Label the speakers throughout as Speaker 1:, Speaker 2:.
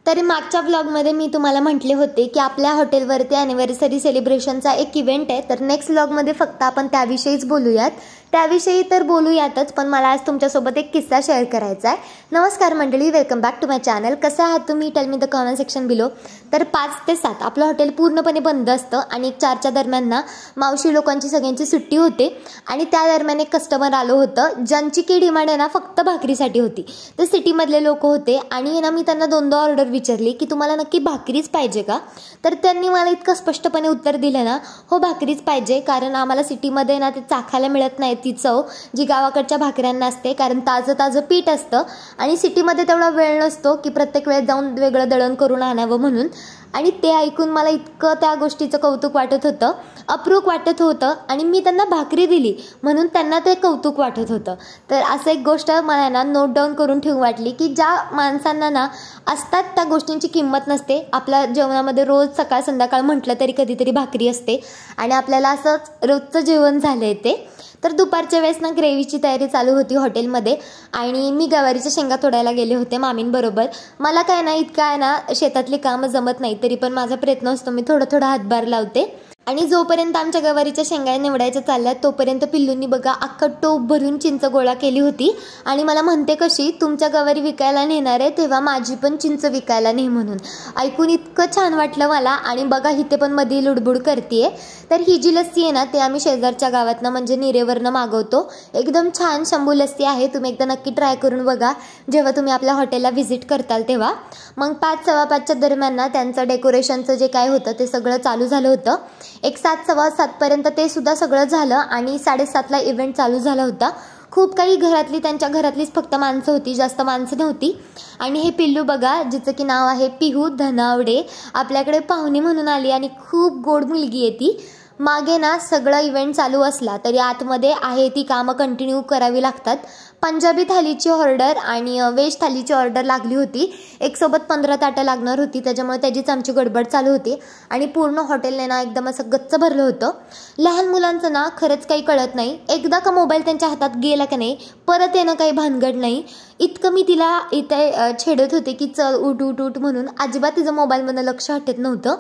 Speaker 1: तरी मागच्या व्लॉगमध्ये मी तुम्हाला म्हटले होते की आपल्या हॉटेलवरती ॲनिव्हर्सरी सेलिब्रेशनचा एक इव्हेंट आहे, तर नेक्स्ट व्लॉगमध्ये फक्त आपण त्याविषयीच बोलूयात. त्याविषयी तर बोलूयातच, पण मला आज तुमच्यासोबत एक किस्सा शेअर करायचा आहे. नमस्कार मंडळी, welcome back to my channel. कसं आहात तुम्ही? Tell me the comment section below. तर 5 ते 7 आपलं हॉटेल पूर्णपणे बंद असतं आणि 4च्या दरम्यान ना मावशी लोकांची सगळ्यांची सुट्टी होते आणि त्या दरम्यान एक कस्टमर आलं होतं ज्यांची की डिमांड आहे ना फक्त भाकरीसाठी होती. ते सिटीमधले लोक होते आणि ना मी त्यांना 2दा ऑर्डर विचारली की तुम्हाला नक्की भाकरीच पाहिजे का? तर त्यांनी मला इतकं स्पष्टपणे उत्तर दिलं ना, हो भाकरीच पाहिजे, कारण आम्हाला सिटीमध्ये ना ते चाखायला मिळत नाही ती चव जी गावाकडच्या भाकऱ्यांना असते, कारण ताजं पीठ असतं आणि सिटीमध्ये तेवढा वेळ नसतो की प्रत्येक वेळेस जाऊन वेगळं दळण करून आणावं म्हणून. आणि ते ऐकून मला इतकं त्या गोष्टीचं कौतुक वाटत होतं, अप्रूप वाटत होतं आणि मी त्यांना भाकरी दिली म्हणून त्यांना ते कौतुक वाटत होतं. तर असं एक गोष्ट मला ना नोट डाऊन करून ठेवून वाटली की ज्या माणसांना ना असतात त्या गोष्टींची किंमत नसते. आपल्या जेवणामध्ये रोज सकाळ संध्याकाळ म्हटलं तरी कधीतरी भाकरी असते आणि आपल्याला असंच रोजचं जेवण झालं आहे ते. तर दुपारच्या वेळेस ना ग्रेव्हीची तयारी चालू होती हॉटेलमध्ये आणि मी गवारीच्या शेंगा तोडायला गेले होते मामींबरोबर. मला काय ना इतकं आहे ना शेतातली कामं जमत नाही, तरी पण माझा प्रयत्न असतो, मी थोडं हातभार लावते. आणि जोपर्यंत आमच्या गवारीच्या शेंगा निवडायच्या चालल्या तोपर्यंत पिल्लूंनी बघा अख्खा टोप भरून चिंच गोळा केली होती आणि मला म्हणते कशी, तुमच्या गवारी विकायला नेणार आहे तेव्हा माझी पण चिंच विकायला नाही म्हणून. ऐकून इतकं छान वाटलं मला. आणि बघा इथे पण मध्ये लुडबुड करते. तर ही जी लस्सी आहे ना ते आम्ही शेजारच्या गावातनं म्हणजे निरेवरनं मागवतो. एकदम छान शंभू लस्सी आहे, तुम्ही एकदा नक्की ट्राय करून बघा जेव्हा तुम्ही आपल्या हॉटेलला व्हिजिट करताल तेव्हा. मग 5-5:15च्या दरम्यान ना त्यांचं डेकोरेशनचं जे काय होतं ते सगळं चालू झालं होतं. एक 7-7:15 पर्यंत ते सुद्धा सगळं झालं आणि 7:30ला इव्हेंट चालू झाला होता. खूप काही त्यांच्या घरातलीच फक्त माणसं होती, जास्त माणसं नव्हती. आणि हे पिल्लू बघा जिचं की नाव आहे पिहू धनावडे, आपल्याकडे पाहुणी म्हणून आली आणि खूप गोड मुलगी आहे ती. मागे ना सगळं इव्हेंट चालू असला तरी आतमध्ये आहे ती कामं कंटिन्यू करावी लागतात. पंजाबी थालीची ऑर्डर आणि व्हेज थालीची ऑर्डर लागली होती. एक सोबत 15 ताटं लागणार होती, त्याच्यामुळे त्याचीच आमची गडबड चालू होती आणि पूर्ण हॉटेलने ना एकदम असं गच्च भरलं होतं. लहान मुलांचं ना खरंच काही कळत नाही, एकदा का मोबाईल त्यांच्या हातात गेला का नाही परत येणं काही भानगड नाही. इतकं मी तिला इथे छेडत होते की चल उठ उठ उठ म्हणून, अजिबात तिचं मोबाईलमधनं लक्ष हटत नव्हतं.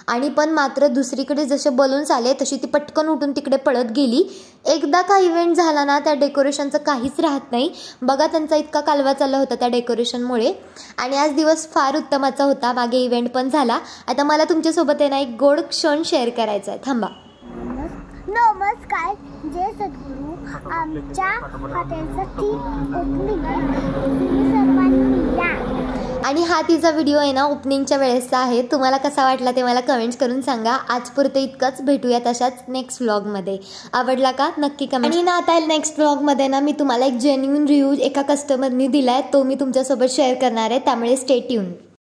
Speaker 1: आणि पण मात्र दुसरीकडे जसे बलून्स आले तशी ती पटकन उठून तिकडे पळत गेली. एकदा का इव्हेंट झाला ना त्या डेकोरेशनचं काहीच राहत नाही. बघा त्यांचा इतका कालवा चालला होता त्या डेकोरेशनमुळे. आणि आज दिवस फार उत्तमाचा होता, मागे इव्हेंट पण झाला. आता मला तुमच्यासोबत आहे ना एक गोड क्षण शेअर करायचा आहे, थांबा.
Speaker 2: नमस्कार, जय सद्गुरू. आमच्या हॉटेलसाठी ओपनिंग
Speaker 1: आणि हा तिचा व्हिडिओ आहे ना ओपनिंगच्या वेळेसचा आहे. तुम्हाला कसा वाटला ते मला कमेंट्स करून सांगा. आजपुरते इतकंच, भेटूयात अशाच नेक्स्ट व्लॉगमध्ये. आवडला का नक्की कमेंट. आणि ना आता नेक्स्ट व्लॉगमध्ये ना मी तुम्हाला एक जेन्युइन रिव्ह्यू एका कस्टमरनी दिलाय, तो मी तुमच्यासोबत शेअर करणार आहे, त्यामुळे स्टे ट्यून.